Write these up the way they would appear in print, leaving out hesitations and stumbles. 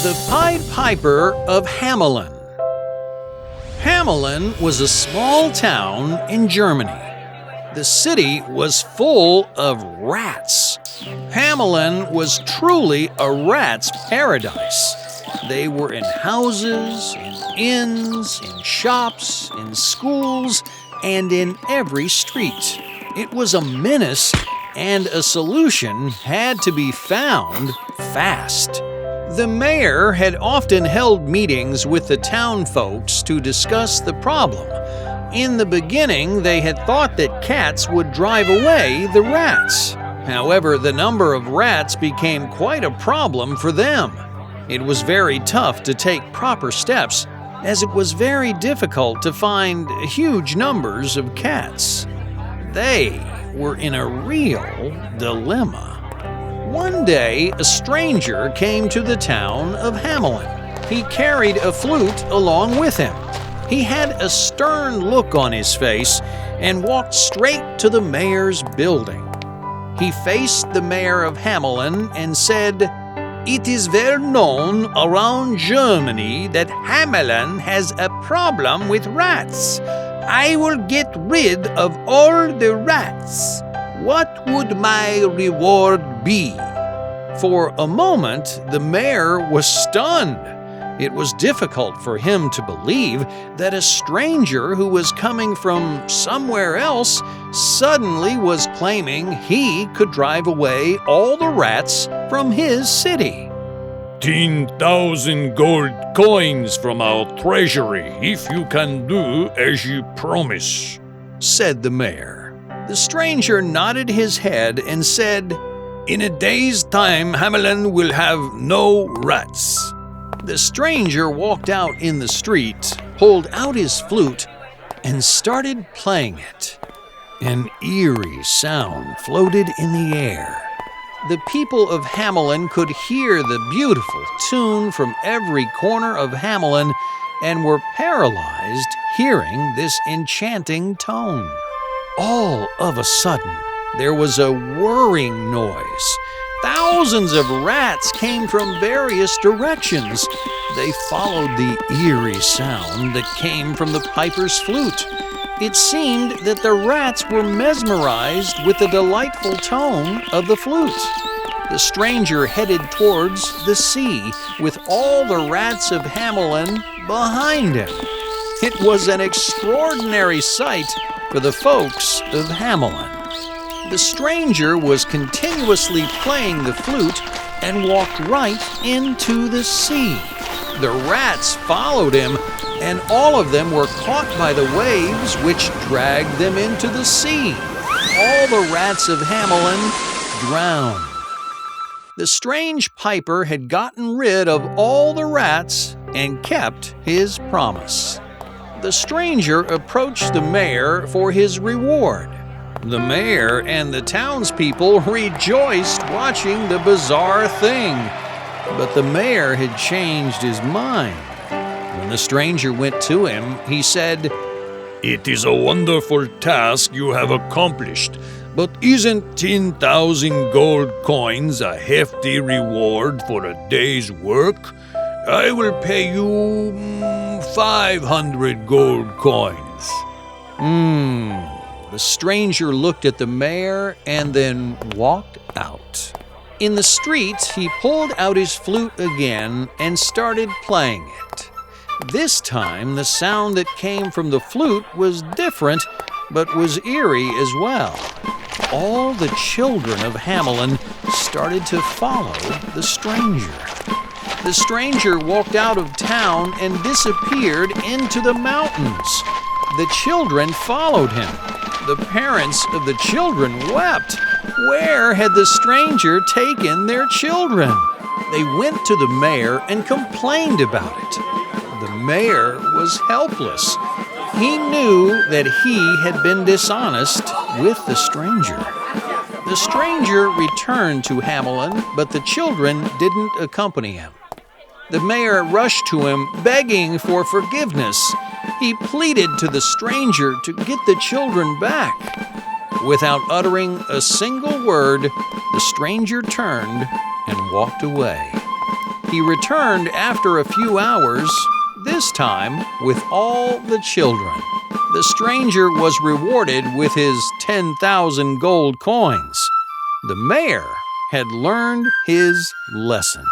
The Pied Piper of Hamelin. Hamelin was a small town in Germany. The city was full of rats. Hamelin was truly a rat's paradise. They were in houses, in inns, in shops, in schools, and in every street. It was a menace, and a solution had to be found fast. The mayor had often held meetings with the town folks to discuss the problem. In the beginning, they had thought that cats would drive away the rats. However, the number of rats became quite a problem for them. It was very tough to take proper steps, as it was very difficult to find huge numbers of cats. They were in a real dilemma. One day, a stranger came to the town of Hamelin. He carried a flute along with him. He had a stern look on his face and walked straight to the mayor's building. He faced the mayor of Hamelin and said, "It is well known around Germany that Hamelin has a problem with rats. I will get rid of all the rats. What would my reward be?" For a moment, the mayor was stunned. It was difficult for him to believe that a stranger who was coming from somewhere else suddenly was claiming he could drive away all the rats from his city. 10,000 gold coins from our treasury if you can do as you promise, said the mayor. The stranger nodded his head and said, "In a day's time, Hamelin will have no rats." The stranger walked out in the street, pulled out his flute, and started playing it. An eerie sound floated in the air. The people of Hamelin could hear the beautiful tune from every corner of Hamelin and were paralyzed hearing this enchanting tone. All of a sudden, there was a whirring noise. Thousands of rats came from various directions. They followed the eerie sound that came from the piper's flute. It seemed that the rats were mesmerized with the delightful tone of the flute. The stranger headed towards the sea with all the rats of Hamelin behind him. It was an extraordinary sight for the folks of Hamelin. The stranger was continuously playing the flute and walked right into the sea. The rats followed him, and all of them were caught by the waves which dragged them into the sea. All the rats of Hamelin drowned. The strange piper had gotten rid of all the rats and kept his promise. The stranger approached the mayor for his reward. The mayor and the townspeople rejoiced watching the bizarre thing, but the mayor had changed his mind. When the stranger went to him, he said, "It is a wonderful task you have accomplished, but isn't 10,000 gold coins a hefty reward for a day's work? I will pay you 500 gold coins." The stranger looked at the mayor and then walked out. In the street, he pulled out his flute again and started playing it. This time, the sound that came from the flute was different, but was eerie as well. All the children of Hamelin started to follow the stranger. The stranger walked out of town and disappeared into the mountains. The children followed him. The parents of the children wept. Where had the stranger taken their children? They went to the mayor and complained about it. The mayor was helpless. He knew that he had been dishonest with the stranger. The stranger returned to Hamelin, but the children didn't accompany him. The mayor rushed to him, begging for forgiveness. He pleaded to the stranger to get the children back. Without uttering a single word, The stranger turned and walked away. He returned after a few hours, this time with all the children. The stranger was rewarded with his 10,000 gold coins. The mayor had learned his lesson.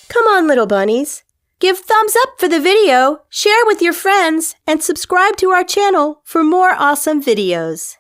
Come on, little bunnies. Give thumbs up for the video, share with your friends, and subscribe to our channel for more awesome videos.